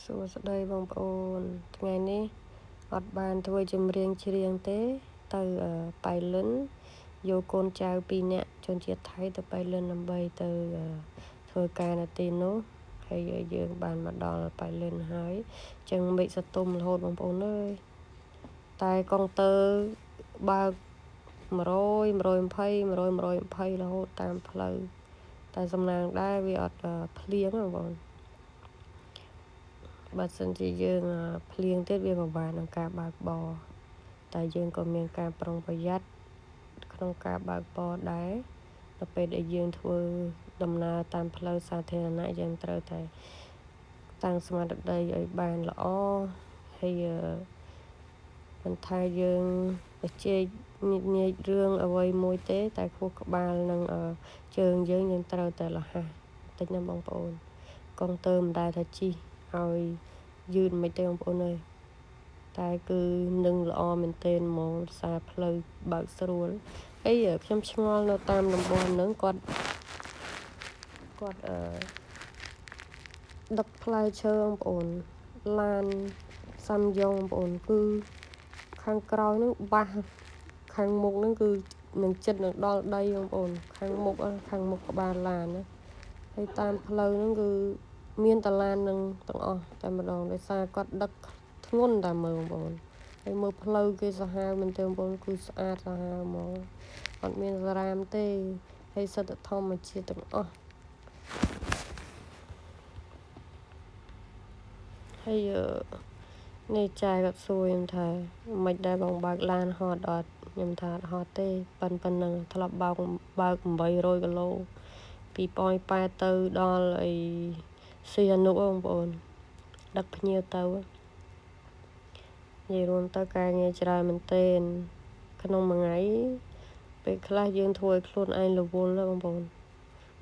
សួស្តីបងប្អូនថ្ងៃនេះអត់បានធ្វើចម្រៀងច្រៀងទេទៅប៉ៃលិនយកកូនចៅ2នាក់ជនជាតិថៃទៅប៉ៃលិនដើម្បីទៅធ្វើការនៅទីនោះហើយយើងបានមកដល់ប៉ៃលិនហើយចឹងមេឃសតុំរហូតបងប្អូនអើយតែកុងទ័របើក100 120 100 120រហូតតាមផ្លូវតែសំណាងដែរវាអត់ភ្លៀងបងប្អូនបើសិនជាយើងភ្លៀងទៀតវាពិបាកក្នុងការបើកបរតែយើងក៏មានការប្រុងប្រយ័ត្នក្នុងការបើកបរដែរដល់ពេលដែលយើងធ្វើដំណើរតាមផ្លូវសាធារណៈយើងត្រូវតែតាំងស្មារតីឲ្យបានល្អហើយមិនថាយើងបច្ចេកញែករឿងអ្វីមួយទេតែខួរក្បាលនិងជើងយើងត្រូវតែរហ័សតិចណាបងប្អូនកុងទ័រមិនដែលថាជីឲ្យយឺតមិនទេបងប្អូនអើយតែគឺនឹងល្អមែនទែនហ្មងសារផ្លូវបើកស្រួលហើយខ្ញុំឆ្ងល់នៅតាមតំបន់ហ្នឹងគាត់ដឹកផ្លែឈើបងប្អូនឡានសាំយ៉ុងបងប្អូនគឺខាងក្រោយហ្នឹងបាសខាងមុខហ្នឹងគឺនឹងចិត្តនឹងដល់ដីបងប្អូនខាងមុខក្បាលឡានណាហើយតាមផ្លូវហ្នឹងគឺមានតឡាននឹងទាំងអស់តែម្ដងដោយសារគាត់ដឹកធ្ងន់តែមើលបងប្អូនហើយមើលផ្លូវគេសាហាវមែនទេបងប្អូនគឺស្អាតសាហាវហ្មងអត់មានសារ៉ាមទេហើយសិទ្ធិធម្មជាតិទាំងអស់ហើយនេះចាយគាត់សួរខ្ញុំថាមិនដែរបងបើកឡានហត់អត់ខ្ញុំថាអត់ហត់ទេប៉ុណ្្នឹងធ្លាប់បើក800គីឡូពីប៉ោយប៉ែតទៅដល់អីសីហនុបងប្អូនដឹកភ្ញៀវទៅនិយាយរួមទៅការងារច្រើនមែនទែនក្នុងមួយថ្ងៃពេលខ្លះយើងធ្វើឲ្យខ្លួនឯងរវល់ណាបងប្អូន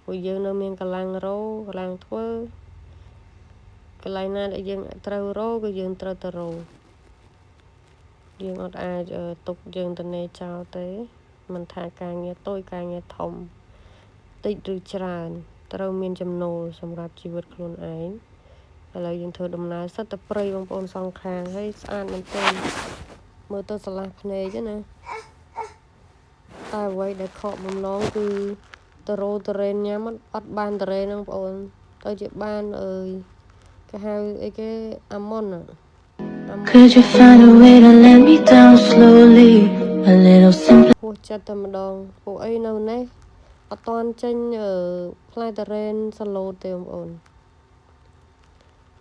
ពួកយើងនៅមានកម្លាំងរោកម្លាំងធ្វើកន្លែងណាដែលយើងត្រូវរោគឺយើងត្រូវទៅរោយើងអត់អាចទុកយើងទៅនេចោលទេមិនថាការងារតូចការងារធំតិចឬច្រើនត្រូវមានចំណូលសម្រាប់ជីវិតខ្លួនឯងឥឡូវយើងធ្វើដំណើរសិតតែព្រៃបងប្អូនសងខាងហើយស្អាតមែនទែនមើលទៅស្រឡះភ្នែកណាតែអ្វីដែលខកបំណងគឺតារ៉ូតរ៉េនញ៉ាំអត់បានតរ៉េនហ្នឹងបងប្អូនទៅជាបានអើយគេហៅអីគេអាម៉ុនCould you find a way to let me down slowly a little simple ហួសចិត្តតែម្ដងពួកអីនៅនេះអត់តាន់ចេញផ្លែតរ៉េនសាឡូតទេបងប្អូន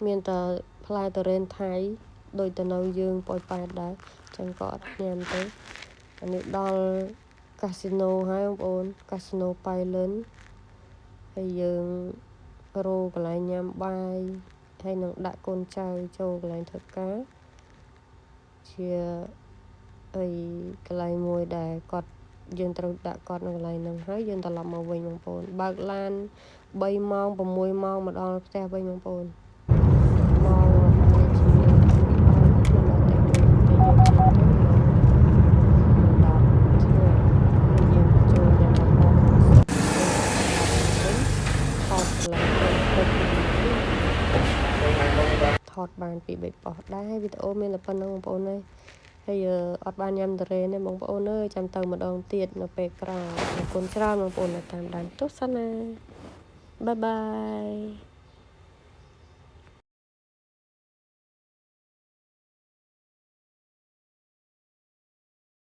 មានតែផ្លែតរ៉េនថៃដូចទៅនៅយើងប៉ោយប៉ែតដែរចឹងក៏អត់ញ៉ាំទេអានេះដល់កាស៊ីណូហើយបងប្អូនកាស៊ីណូប៉ៃលិនហើយយើងរោកន្លែងញ៉ាំបាយហើយនឹងដាក់កូនចៅចូលកន្លែងធ្វើការជាអីកន្លែងមួយដែលគាត់យើងត្រូវដាក់គាត់នៅកន្លែងហ្នឹងហើយយើងត្រឡប់មកវិញបងប្អូនបើកឡាន3ម៉ោង6ម៉ោងមកដល់ផ្ទះវិញបងប្អូនមកថតបានពី3ប៉ុស្តិ៍ដែរវីដេអូមានតែប៉ុណ្្នឹងបងប្អូនអើយហើយអត់បានញ៉ាំតរ៉េនទេបងប្អូនអើយចាំទៅម្ដងទៀតនៅពេលក្រោយអរគុណច្រើនបងប្អូនដែលតាមដានទស្សនាបាយបាយ